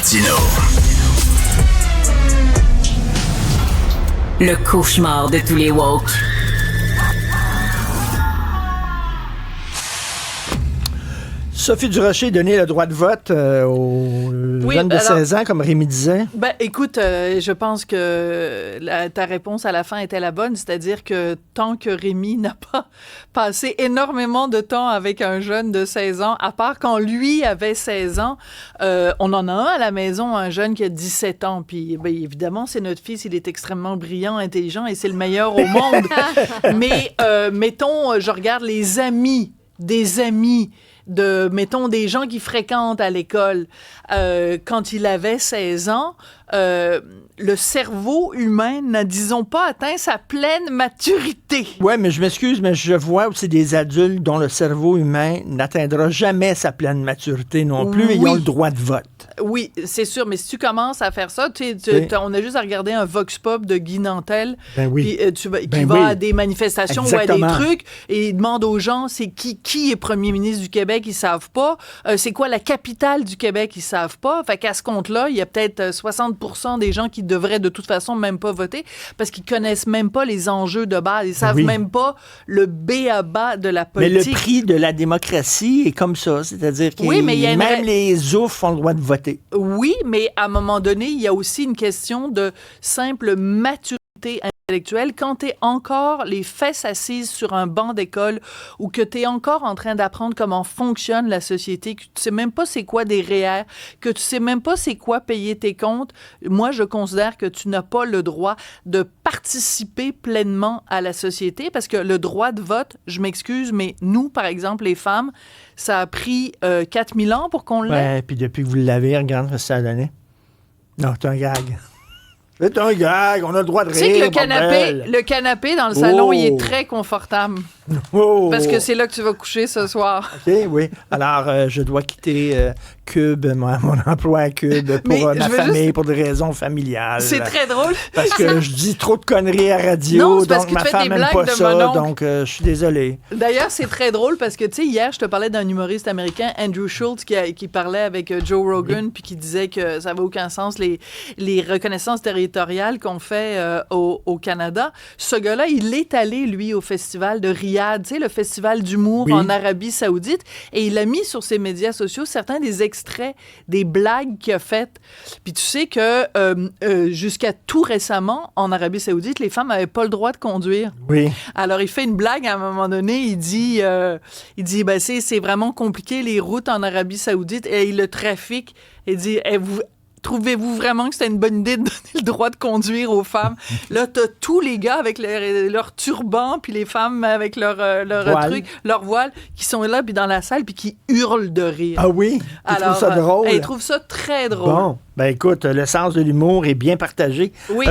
Martineau. Le cauchemar de tous les woke. Sophie Durocher donnait le droit de vote aux jeunes de 16 ans, comme Rémi disait. Ben, écoute, je pense que ta réponse à la fin était la bonne, c'est-à-dire que tant que Rémi n'a pas passé énormément de temps avec un jeune de 16 ans, à part quand lui avait 16 ans, on en a un à la maison, un jeune qui a 17 ans, puis ben, évidemment, c'est notre fils, il est extrêmement brillant, intelligent, et c'est le meilleur au monde. Mais, mettons, je regarde les amis, mettons, des gens qui fréquentent à l'école. Quand il avait 16 ans, le cerveau humain n'a, disons pas, atteint sa pleine maturité. Oui, mais je m'excuse, mais je vois aussi des adultes dont le cerveau humain n'atteindra jamais sa pleine maturité non plus, et ils ont le droit de vote. Oui, c'est sûr, mais si tu commences à faire ça, on a juste à regarder un vox pop de Guy Nantel, qui va à des manifestations Exactement. ou à des trucs, et il demande aux gens, c'est qui est premier ministre du Québec, ils savent pas. C'est quoi la capitale du Québec, ils savent pas. Fait qu'à ce compte-là, il y a peut-être 60% des gens qui devraient de toute façon même pas voter parce qu'ils connaissent même pas les enjeux de base. Ils savent même pas le b.a.-ba de la politique. Mais le prix de la démocratie est comme ça. C'est-à-dire que même les oufs ont le droit de voter. Oui, mais à un moment donné, il y a aussi une question de simple maturité intellectuelle. Quand tu es encore les fesses assises sur un banc d'école ou que tu es encore en train d'apprendre comment fonctionne la société, que tu sais même pas c'est quoi des REER, que tu sais même pas c'est quoi payer tes comptes, moi, je considère que tu n'as pas le droit de participer pleinement à la société parce que le droit de vote, je m'excuse, mais nous, par exemple, les femmes, ça a pris 4000 ans pour qu'on l'ait. Ouais, puis depuis que vous l'avez, regarde ce que ça a donné. Non, c'est un gag. C'est un gag, on a le droit de rire. Tu sais que le canapé dans le salon, il est très confortable. Parce que c'est là que tu vas coucher ce soir. OK, oui. Alors, je dois quitter Cube, mon emploi à Cube pour ma famille, pour des raisons familiales. C'est très drôle. Parce que je dis trop de conneries à radio, donc ma femme n'aime pas ça, donc je suis désolé. D'ailleurs, c'est très drôle parce que, tu sais, hier, je te parlais d'un humoriste américain, Andrew Schultz, qui parlait avec Joe Rogan, puis qui disait que ça n'avait aucun sens, les reconnaissances territoriales qu'on fait au Canada. Ce gars-là, il est allé, lui, au festival de Riyad, tu sais, le festival d'humour en Arabie Saoudite, et il a mis sur ses médias sociaux certains des extraits, des blagues qu'il a faites. Puis tu sais que jusqu'à tout récemment, en Arabie Saoudite, les femmes n'avaient pas le droit de conduire. Oui. Alors, il fait une blague à un moment donné, il dit ben, c'est vraiment compliqué, les routes en Arabie Saoudite et le trafic. Il dit, trouvez-vous vraiment que c'était une bonne idée de donner le droit de conduire aux femmes? Là, t'as tous les gars avec leur turban, puis les femmes avec leur voile, qui sont là, puis dans la salle, puis qui hurlent de rire. Ah oui? Ils trouvent ça drôle? Ils trouvent ça très drôle. Bon, ben écoute, le sens de l'humour est bien partagé. Oui.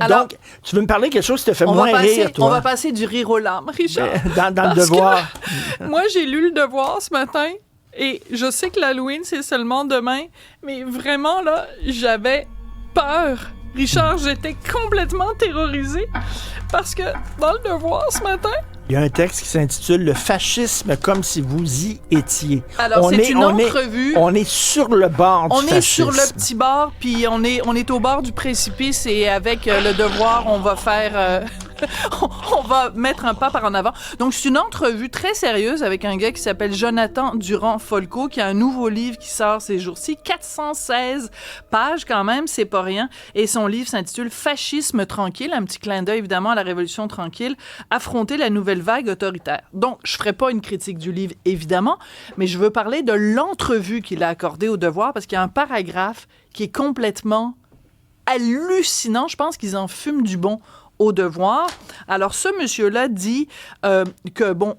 Donc, tu veux me parler de quelque chose qui te fait moins rire, toi? On va passer du rire aux larmes, Richard. Dans le Devoir. Moi, j'ai lu le Devoir ce matin. Et je sais que l'Halloween, c'est seulement demain, mais vraiment, là, j'avais peur. Richard, j'étais complètement terrorisée parce que dans le Devoir ce matin... Il y a un texte qui s'intitule « Le fascisme comme si vous y étiez ». Alors, c'est une entrevue. On est sur le bord du fascisme. On est sur le petit bord, puis on est au bord du précipice et avec le Devoir, on va faire... on va mettre un pas par en avant. Donc, c'est une entrevue très sérieuse avec un gars qui s'appelle Jonathan Durand-Folco, qui a un nouveau livre qui sort ces jours-ci. 416 pages quand même, c'est pas rien. Et son livre s'intitule « Fascisme tranquille », un petit clin d'œil évidemment à la Révolution tranquille, affronter la nouvelle vague autoritaire. Donc, je ferai pas une critique du livre, évidemment, mais je veux parler de l'entrevue qu'il a accordée au Devoir, parce qu'il y a un paragraphe qui est complètement hallucinant. Je pense qu'ils en fument du bon au Devoir. Alors, ce monsieur-là dit que, bon,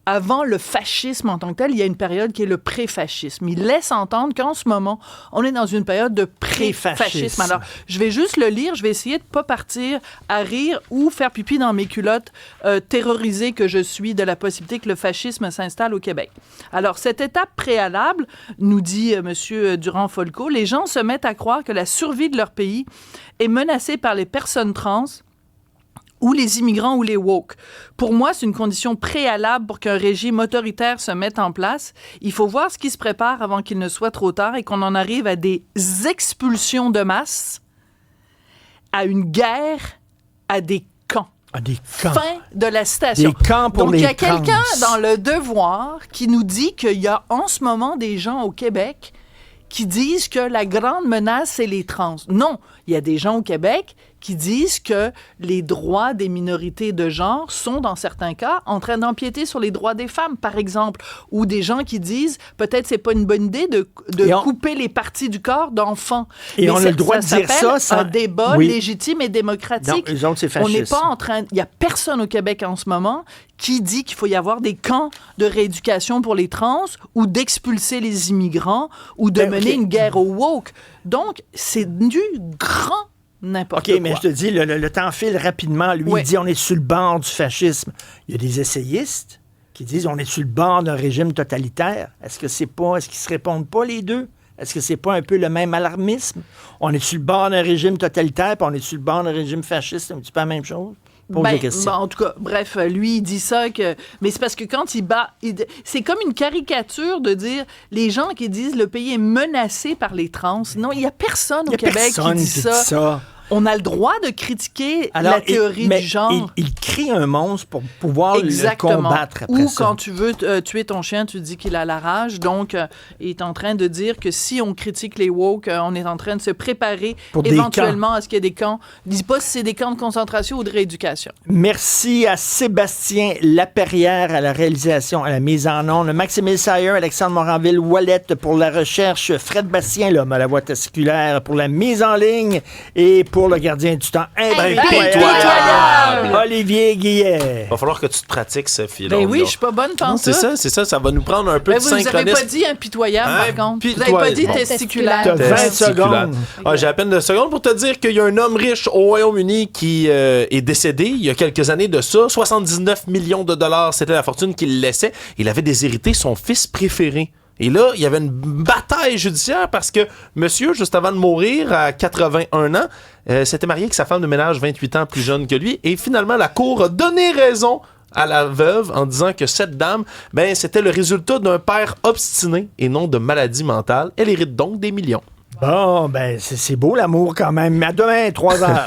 avant le fascisme en tant que tel, il y a une période qui est le pré-fascisme. Il laisse entendre qu'en ce moment, on est dans une période de pré-fascisme. Alors, je vais juste le lire, je vais essayer de pas partir à rire ou faire pipi dans mes culottes terrorisée que je suis de la possibilité que le fascisme s'installe au Québec. Alors, cette étape préalable, nous dit M. Durand-Folco, les gens se mettent à croire que la survie de leur pays est menacée par les personnes trans ou les immigrants ou les woke. Pour moi, c'est une condition préalable pour qu'un régime autoritaire se mette en place. Il faut voir ce qui se prépare avant qu'il ne soit trop tard et qu'on en arrive à des expulsions de masse, à une guerre, à des camps. Ah, des camps. Fin de la citation. Des camps pour Donc, les il y a quelqu'un trans. dans Le Devoir qui nous dit qu'il y a en ce moment des gens au Québec qui disent que la grande menace, c'est les trans. Non, il y a des gens au Québec qui disent que les droits des minorités de genre sont, dans certains cas, en train d'empiéter sur les droits des femmes, par exemple. Ou des gens qui disent, peut-être c'est pas une bonne idée de couper les parties du corps d'enfants. Et mais on a le droit de dire ça sans... un débat Oui. légitime et démocratique. Non, eux autres, c'est On n'est fasciste. pas en train... Il y a personne au Québec en ce moment qui dit qu'il faut y avoir des camps de rééducation pour les trans ou d'expulser les immigrants ou de mener une guerre au woke. Donc, c'est du grand n'importe quoi. OK, mais je te dis, le temps file rapidement. Lui, Oui. il dit on est sur le bord du fascisme. Il y a des essayistes qui disent on est sur le bord d'un régime totalitaire. Est-ce qu'ils se répondent pas les deux? Est-ce que c'est pas un peu le même alarmisme? On est sur le bord d'un régime totalitaire, puis on est sur le bord d'un régime fasciste. C'est un petit peu la même chose? Pose des questions. En tout cas, bref, lui, il dit ça que... Mais c'est parce que quand c'est comme une caricature de dire les gens qui disent le pays est menacé par les trans. Non, il n'y a personne au Québec qui dit ça. On a le droit de critiquer la théorie du genre. Il crée un monstre pour pouvoir Exactement. le combattre après Ou ça. quand tu veux tuer ton chien, tu dis qu'il a la rage. Donc, il est en train de dire que si on critique les woke, on est en train de se préparer pour éventuellement à ce qu'il y ait des camps. Il ne dit pas si c'est des camps de concentration ou de rééducation. Merci à Sébastien Laperrière à la réalisation, à la mise en onde, Maximile Sayer, Alexandre Moranville-Wallet pour la recherche, Fred Bastien, l'homme à la voix testiculaire, pour la mise en ligne et pour le gardien du temps impitoyable, Olivier Guillet. Va falloir que tu te pratiques, Sophie. Ben oui, je suis pas bonne dans ça. C'est ça, ça va nous prendre un peu de vous n'avez synchronisme. pas dit impitoyable, par contre. Vous n'avez pas dit testiculaire. T'as 20 secondes. J'ai à peine 2 secondes pour te dire qu'il y a un homme riche au Royaume-Uni qui est décédé il y a quelques années de ça. 79 millions de dollars, c'était la fortune qu'il laissait. Il avait déshérité son fils préféré. Et là, il y avait une bataille judiciaire parce que monsieur, juste avant de mourir, à 81 ans, s'était marié avec sa femme de ménage 28 ans plus jeune que lui. Et finalement, la cour a donné raison à la veuve en disant que cette dame, c'était le résultat d'un père obstiné et non de maladie mentale. Elle hérite donc des millions. Bon, c'est beau l'amour quand même. Mais à demain, 3 heures.